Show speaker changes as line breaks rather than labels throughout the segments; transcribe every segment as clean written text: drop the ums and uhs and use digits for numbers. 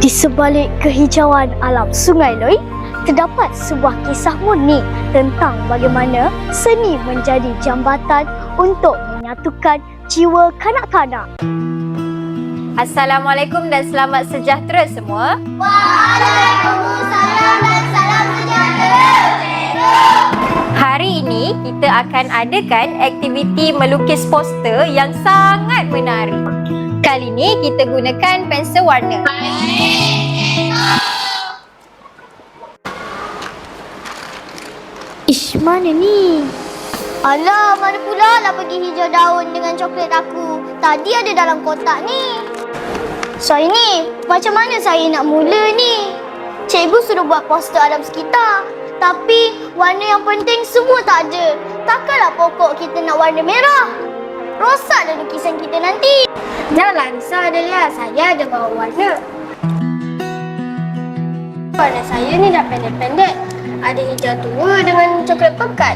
Di sebalik kehijauan alam Sungai Loi, terdapat sebuah kisah murni tentang bagaimana seni menjadi jambatan untuk menyatukan jiwa kanak-kanak.
Assalamualaikum dan selamat sejahtera semua.
Waalaikumsalam dan salam sejahtera.
Hari ini kita akan adakan aktiviti melukis poster yang sangat menarik. Kali ini kita gunakan pensel warna.
Ish, mana ni?
Alah, mana pula lah pergi hijau daun dengan coklat aku. Tadi ada dalam kotak ni. Saya ni, macam mana saya nak mula ni? Cikgu suruh buat poster alam sekitar. Tapi warna yang penting semua tak ada. Takkanlah pokok kita nak warna merah. Rosaklah lukisan kita nanti.
Janganlah risau Adelia, saya ada bawa warna. Warna saya ni dah pendek-pendek. Ada hijau tua dengan coklat pekat.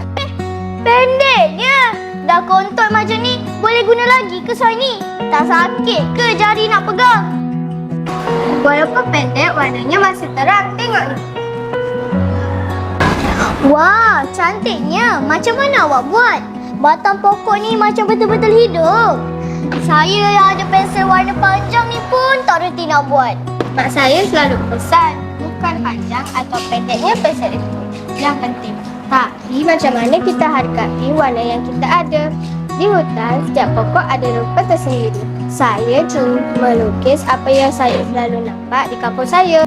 Pendeknya. Dah kontot macam ni, boleh guna lagi ke soal ni? Tak sakit ke jari nak pegang?
Walaupun pendek, warnanya masih terang. Tengok ni.
Wah, cantiknya. Macam mana awak buat? Batang pokok ni macam betul-betul hidup. Saya yang ada pensel warna panjang ni pun tak reti nak buat.
Mak saya selalu pesan, bukan panjang atau pendeknya pensel itu yang penting. Tapi macam mana kita hargai warna yang kita ada? Di hutan, setiap pokok ada rupa tersendiri. Saya cuma melukis apa yang saya selalu nampak di kampung saya.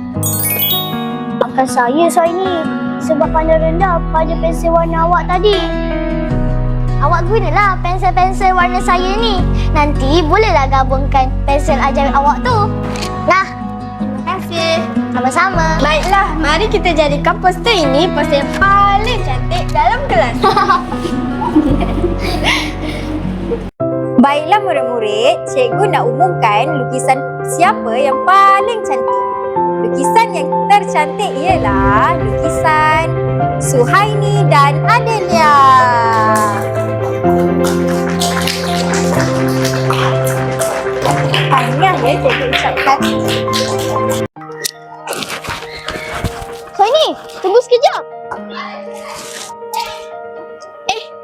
Maafkan saya soal ni sebab pandang rendah pada pensel warna awak tadi. Awak gunalah pensel-pensel warna saya ni. Nanti bolehlah gabungkan pensel ajaib awak tu. Nah,
Terima kasih.
sama-sama.
Baiklah, mari kita jadikan poster ini poster yang paling cantik dalam kelas.
Baiklah murid-murid, cikgu nak umumkan lukisan siapa yang paling cantik. Lukisan yang tercantik ialah lukisan Suhaini dan Adelia. Tahniah ya cikgu ucapkan.
Soal ni, tunggu sekejap.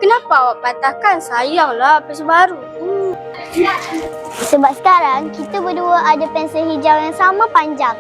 Kenapa awak patahkan? Sayanglah pensel baru.
Sebab sekarang kita berdua ada pensel hijau yang sama panjang.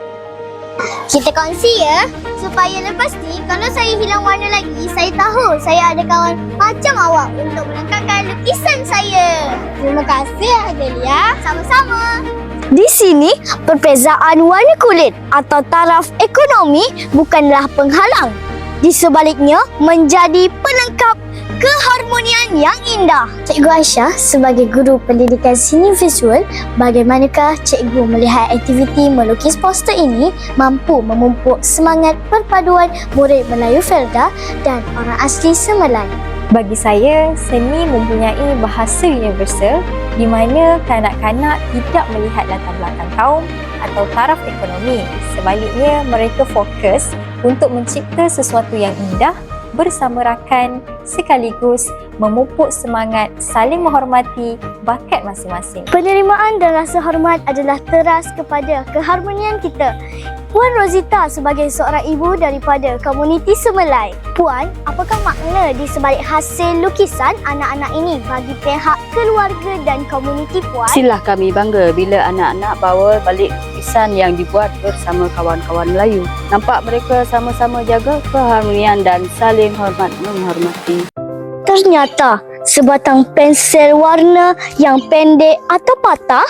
Kita kongsi ya, supaya lepas ni kalau saya hilang warna lagi, saya tahu saya ada kawan macam awak untuk melengkapkan lukisan saya.
Terima kasih Adelia.
Sama-sama.
Di sini, perbezaan warna kulit atau taraf ekonomi bukanlah penghalang. Di sebaliknya, menjadi pelengkap keharmonian yang indah. Cikgu Aisyah, sebagai guru pendidikan seni visual, bagaimanakah cikgu melihat aktiviti melukis poster ini mampu memupuk semangat perpaduan murid Melayu Felda dan orang asli Semelai?
Bagi saya, seni mempunyai bahasa universal di mana kanak-kanak tidak melihat latar belakang kaum atau taraf ekonomi. Sebaliknya, mereka fokus untuk mencipta sesuatu yang indah bersama rakan sekaligus memupuk semangat saling menghormati bakat masing-masing.
Penerimaan dan rasa hormat adalah teras kepada keharmonian kita. Puan Rosita sebagai seorang ibu daripada komuniti Semelai. Puan, apakah makna di sebalik hasil lukisan anak-anak ini bagi pihak keluarga dan komuniti Puan?
Pastilah kami bangga bila anak-anak bawa balik lukisan yang dibuat bersama kawan-kawan Melayu. Nampak mereka sama-sama jaga keharmonian dan saling hormat menghormati.
Ternyata sebatang pensel warna yang pendek atau patah,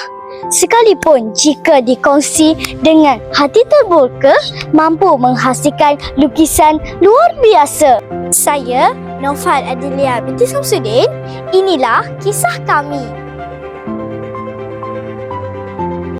sekalipun jika dikongsi dengan hati terbuka, mampu menghasilkan lukisan luar biasa. Saya, Naufal Adelia binti Samsudin, inilah kisah kami.